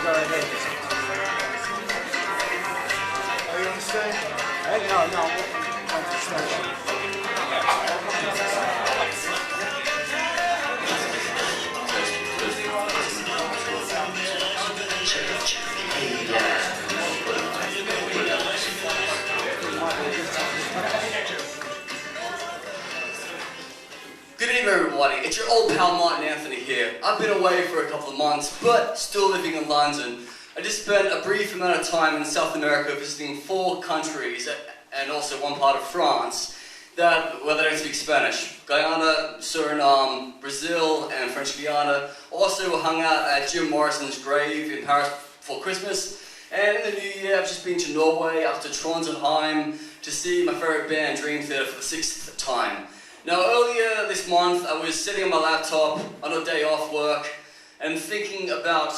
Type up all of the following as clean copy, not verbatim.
go ahead. Are you on the stage? No, I'm on the stage. Good evening everybody, it's your old pal Martin Anthony here. I've been away for a couple of months, but still living in London. I just spent a brief amount of time in South America visiting 4 countries and also one part of France where they don't speak Spanish. Guyana, Suriname, Brazil and French Guiana. Also hung out at Jim Morrison's grave in Paris for Christmas. And in the new year I've just been to Norway, up to Trondheim to see my favourite band Dream Theater for the 6th time. Now earlier this month I was sitting on my laptop on a day off work and thinking about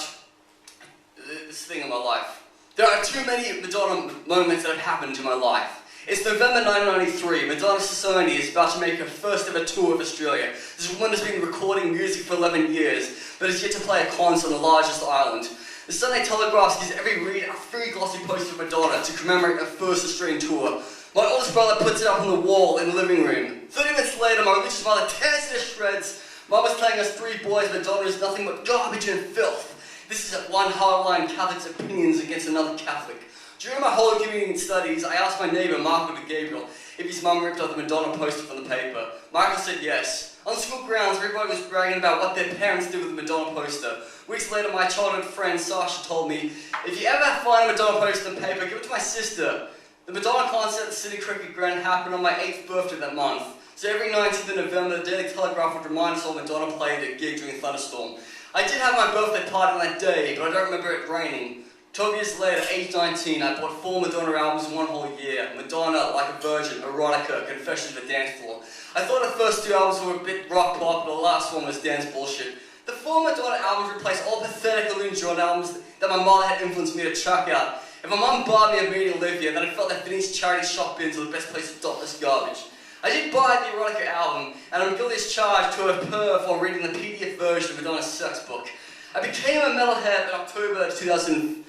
this thing in my life. There are too many Madonna moments that have happened in my life. It's November 1993, Madonna Society is about to make her first ever tour of Australia. This woman has been recording music for 11 years, but is yet to play a concert on the largest island. The Sunday Telegraph gives every reader a free glossy poster of Madonna to commemorate her first Australian tour. My oldest brother puts it up on the wall in the living room. 30 minutes later, my religious mother tears it to shreds. Mum was telling us 3 boys Madonna is nothing but garbage and filth. This is one hardline Catholic's opinions against another Catholic. During my Holy Communion studies, I asked my neighbour, Michael de Gabriel, if his mum ripped off the Madonna poster from the paper. Michael said yes. On school grounds, everybody was bragging about what their parents did with the Madonna poster. Weeks later, my childhood friend Sasha told me, if you ever find a Madonna poster in paper, give it to my sister. The Madonna concert at the City Cricket Ground happened on my 8th birthday that month. So every 19th of November, the Daily Telegraph would remind us all Madonna played at a gig during a thunderstorm. I did have my birthday party on that day, but I don't remember it raining. 12 years later, age 19, I bought 4 Madonna albums in one whole year. Madonna, Like a Virgin, Erotica, Confessions of a Dance Floor. I thought the first 2 albums were a bit rock pop, but the last one was dance bullshit. The 4 Madonna albums replaced all pathetic Elton John albums that my mother had influenced me to chuck out. If my mum bought me a Media Olivia, then I felt that Vinny's charity shop bins were the best place to dump this garbage. I did buy the Erotica album, and I'm guilty as charged to a perv while reading the PDF version of Madonna's sex book. I became a metalhead in October 2005.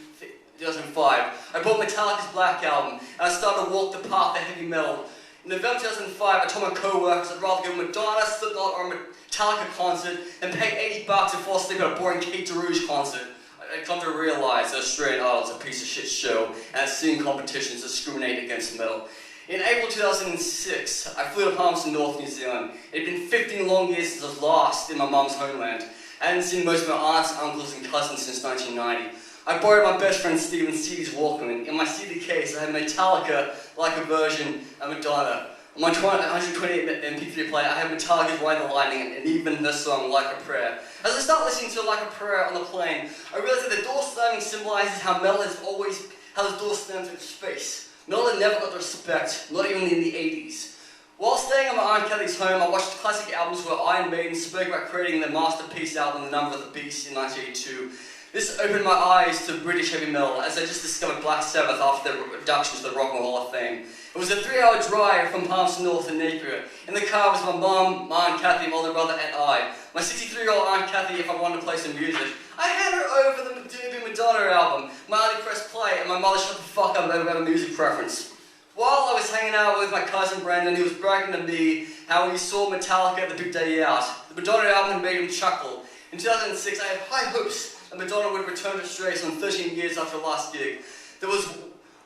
I bought Metallica's Black Album, and I started to walk the path of heavy metal. In November 2005, I told my co-workers I'd rather go to Madonna, Slipknot, or a Metallica concert than pay $80 to fall asleep at a boring Kate DeRouge concert. I come to realize that Australian Idol is a piece of shit show, and that singing competitions discriminate against metal. In April 2006, I flew to Palmerston North, New Zealand. It had been 15 long years since I was lost in my mum's homeland. I hadn't seen most of my aunts, uncles, and cousins since 1990. I borrowed my best friend Stephen CD's Walkman. In my CD case, I had Metallica, Like a Virgin, and Madonna. On my 128 MP3 player, I had Metallica's Ride the Lightning and even the song Like a Prayer. As I start listening to Like a Prayer on the plane, I realized that the door slamming symbolizes how metal has always how the door slams in space. Metal had never got the respect, not even in the 80s. While staying at my Aunt Kelly's home, I watched classic albums where Iron Maiden spoke about creating their masterpiece album, The Number of the Beast, in 1982. This opened my eyes to British heavy metal, as I just discovered Black Sabbath after their reduction to the Rock and Roll Hall of Fame. It was a 3-hour drive from Palmerston North to Napier. In the car was my mum, my Aunt Kathy, my older brother, and I. My 63-year-old Aunt Kathy, if I wanted to play some music. I had her over the debut Madonna album. My auntie pressed play, and my mother shut the fuck up about a music preference. While I was hanging out with my cousin Brandon, he was bragging to me how he saw Metallica at the big day out. The Madonna album made him chuckle. In 2006, I had high hopes that Madonna would return to Australia some 13 years after the last gig. There was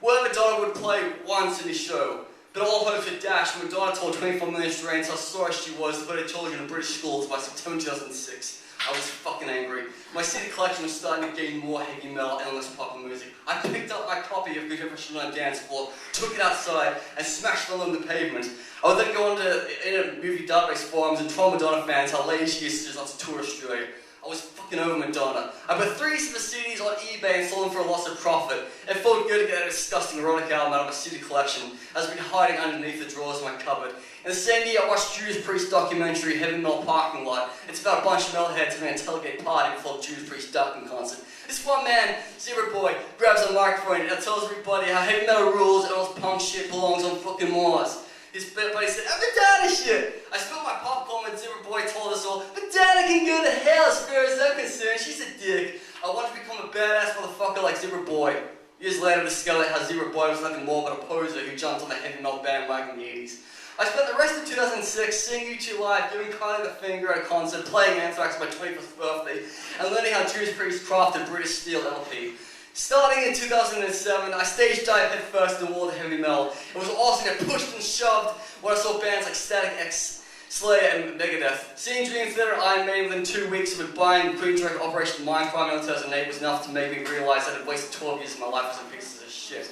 word Madonna would play once in his show, but all hopes were dashed when Madonna told 24 million Australians how sorry she was to put her children in British schools by September 2006. I was fucking angry. My CD collection was starting to gain more heavy metal and less popular music. I picked up my copy of Good Professional on Dance Floor, took it outside, and smashed it along the pavement. I would then go onto internet movie database forums and troll Madonna fans how late she is just on tour Australia. I was fucking over Madonna. I put 3 of the CDs on eBay and sold them for a loss of profit. It felt good to get a disgusting erotic album out of my CD collection, as I've been hiding underneath the drawers of my cupboard. In the same year, I watched Judas Priest documentary, Heavy Metal Parking Lot. It's about a bunch of metalheads having a tailgate party before Judas Priest ducking concert. This one man, Zero Boy, grabs a microphone and tells everybody how heavy metal rules and all this punk shit belongs on fucking Mars. His buddy said, I'm Madonna shit! I spilled my popcorn when Zero Boy told us all, Madonna can go to hell as far as I'm concerned, she's a dick. I want to become a badass motherfucker like Zebra Boy. Years later, discovered how Zebra Boy was nothing more but a poser who jumped on the heavy metal bandwagon in the 80s. I spent the rest of 2006 seeing U2 live, giving Kylie the finger at a concert, playing Anthrax on my 21st birthday, and learning how Judas Priest crafted British Steel LP. Starting in 2007, I stage dived headfirst in the world of heavy metal. It was awesome to get pushed and shoved when I saw bands like Static X, Slayer, and Megadeth. Seeing Dream Theater and Iron Maiden within 2 weeks of buying Queen's record Operation Mindcrime in 2008 was enough to make me realize that I'd wasted 12 years of my life as some pieces of shit.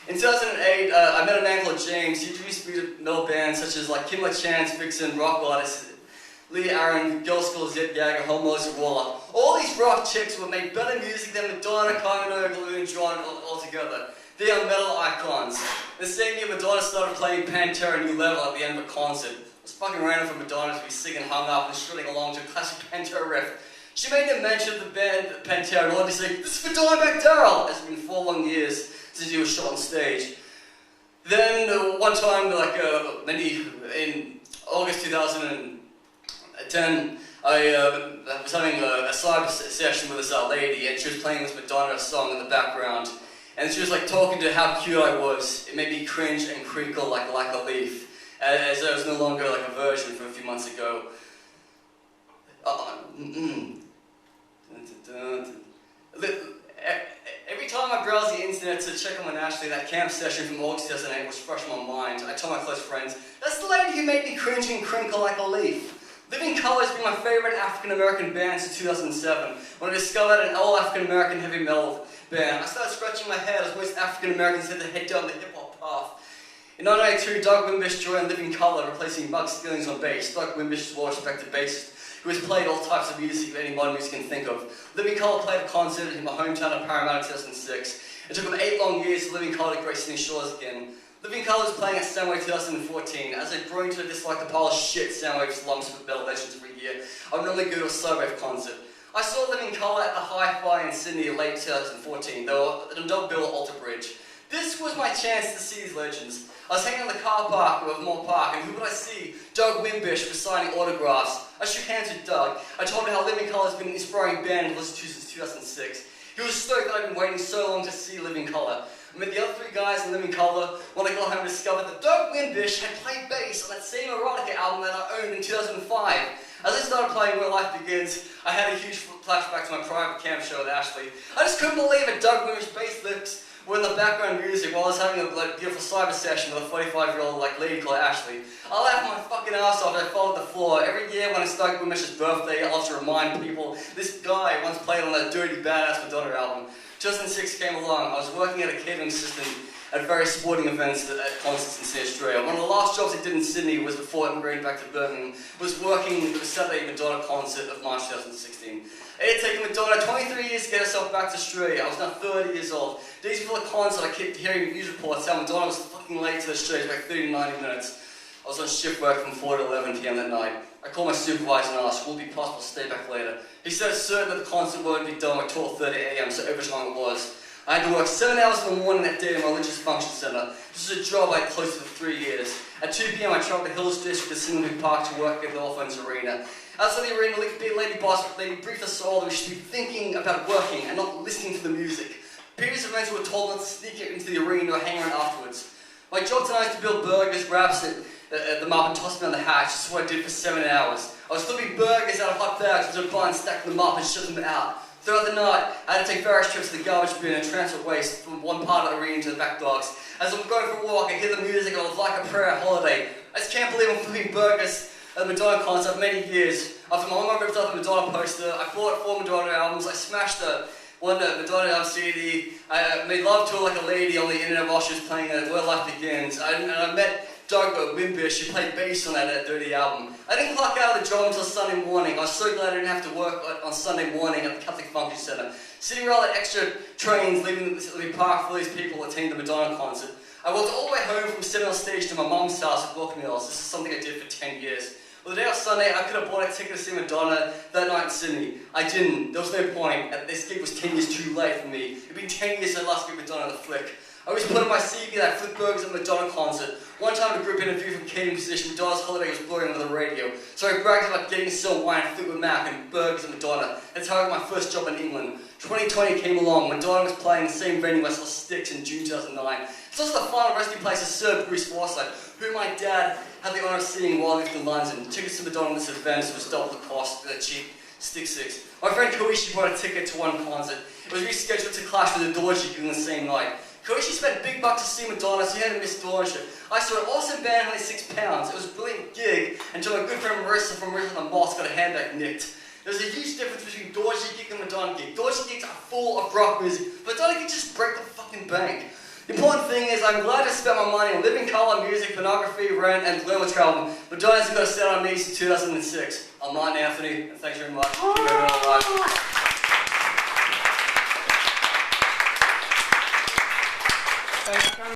In 2008, I met a man called James. He introduced me to metal bands such as like Kimber Chance, Vixen, Rock Goddess, Lee Aaron, Girl School, Zip Jagger, Homos, and Waller. All these rock chicks would make better music than Madonna, Carmen Electra, and John altogether. They are metal icons. The same year, Madonna started playing Pantera New Level at the end of a concert. It was fucking random for Madonna to be singing hung up and shredding along to a classic Pantera riff. She made a mention of the band Pantera and wanted to say, "This is for Dimebag Darrell," as it's been 4 long years since he was shot on stage. Then one time, in August 2010, I was having a cyber session with this lady, and she was playing this Madonna song in the background. And she was like talking to how cute I was. It made me cringe and crinkle like a leaf, as I was no longer like a virgin from a few months ago. Every time I browse the internet to check on Ashley, that camp session from August 2008 was fresh in my mind. I told my close friends, "That's the lady who made me cringe and crinkle like a leaf." Living Colour has been my favourite African-American band since 2007, when I discovered an all-African-American heavy metal band. I started scratching my head as most African-Americans had to head down the hip-hop path. In 1992, Doug Wimbish joined Living Colour, replacing Buck Skillings on bass. Doug Wimbish is a well-respected bassist who has played all types of music that any modern music can think of. Living Colour played a concert in my hometown of Parramatta in 2006. It took them 8 long years for Living Colour to grace Sydney shores again. Living Colour was playing at Soundwave 2014. As I'd grown to dislike the pile of shit Soundwave slumps with metal legends every year, I would normally go to a Slowwave concert. I saw Living Colour at the Hi-Fi in Sydney in late 2014. They were at the Dog Bill Alter Bridge. This was my chance to see these legends. I was hanging in the car park of Moore Park, and who would I see? Doug Wimbish was signing autographs. I shook hands with Doug. I told him how Living Colour has been an inspiring band to listen to since 2006. He was stoked that I'd been waiting so long to see Living Colour. I met the other 3 guys in Living Colour when I got home and discovered that Doug Wimbish had played bass on that same Erotica album that I owned in 2005. As I started playing Where Life Begins, I had a huge flashback to my private camp show with Ashley. I just couldn't believe it. Doug Wimbish bass licks were in the background music while I was having a beautiful cyber session with a 45-year-old lady called Ashley. I laughed my fucking ass off as I followed the floor. Every year when it's Doug Wimish's birthday, I love to remind people this guy once played on that dirty badass Madonna album. 2006 came along. I was working at a catering assistant at various sporting events at concerts in Sydney, Australia. One of the last jobs I did in Sydney was before immigrating back to Birmingham, was working the Saturday Madonna concert of March 2016. It had taken Madonna 23 years to get herself back to Australia. I was now 30 years old. Days before the concert, I kept hearing news reports how Madonna was fucking late to Australia by 30 to 90 minutes. I was on shift work from 4 to 11 p.m. that night. I called my supervisor and asked, "Will it be possible to stay back later?" He said it's certain that the concert won't be done by 12:30 a.m, so overtime it was. I had to work 7 hours in the morning that day in my religious function centre. This was a job I had close to for 3 years. At 2 p.m, I travelled to Hills District to Sydney Park to work at the Orphans Arena. Outside the arena, lady boss briefed us all that we should be thinking about working and not listening to the music. Previous events we were told not to sneak into the arena or hang around afterwards. My job tonight is to build burgers, wraps them up and toss them down the hatch. This is what I did for 7 hours. I was flipping burgers out of hot bags into a bun, stacking them up and shipping them out. Throughout the night, I had to take various trips to the garbage bin and transfer waste from one part of the arena to the back docks. As I'm going for a walk, I hear the music of Like a Prayer holiday. I just can't believe I'm flipping burgers at the Madonna concert many years. After my mom ripped out the Madonna poster, I bought 4 Madonna albums, I smashed one Madonna album CD, I made love to her like a lady on the internet while she was playing Where Life Begins. And I met Doug Wimbish, who played bass on that dirty album. I didn't clock out of the job until Sunday morning. I was so glad I didn't have to work on Sunday morning at the Catholic Function Centre. Sitting around the extra trains leaving the park for these people attending the Madonna concert. I walked all the way home from Seminole Stage to my mum's house at Wilkie Mills. This is something I did for 10 years. Well, the day of Sunday, I could have bought a ticket to see Madonna that night in Sydney. I didn't. There was no point. This gig was 10 years too late for me. It'd been 10 years since I last gig Madonna the flick. I always put on my CV that I flipped burgers at Madonna concert. One time in a group interview from catering position, Madonna's holiday was blowing over the radio. So I bragged about getting sold wine and Fleetwood Mac and burgers at Madonna. That's how I got my first job in England. 2020 came along. Madonna was playing the same venue I saw Styx in June 2009. It's also the final resting place to serve Bruce Forsyth, who my dad had the honor of seeing while he lived in London. Tickets to Madonna in this event was double the cost of the cheap Styx 6. My friend Koichi bought a ticket to one concert. It was rescheduled to clash with the Doji on the same night. Koichi spent big bucks to see Madonna, so he had to miss Doja. I saw an awesome band, only 6 pounds. It was a brilliant gig until my good friend Marissa from Marissa the Moss got a handbag nicked. There's a huge difference between Doja gig and Madonna gig. Doja gigs are full of rock music, but Madonna gigs just break the fucking bank. The important thing is, I'm glad I spent my money on living color music, pornography, rent, and glamour travel. Madonna hasn't got a set on me since 2006. I'm Martin Anthony, and thanks very much. Thanks.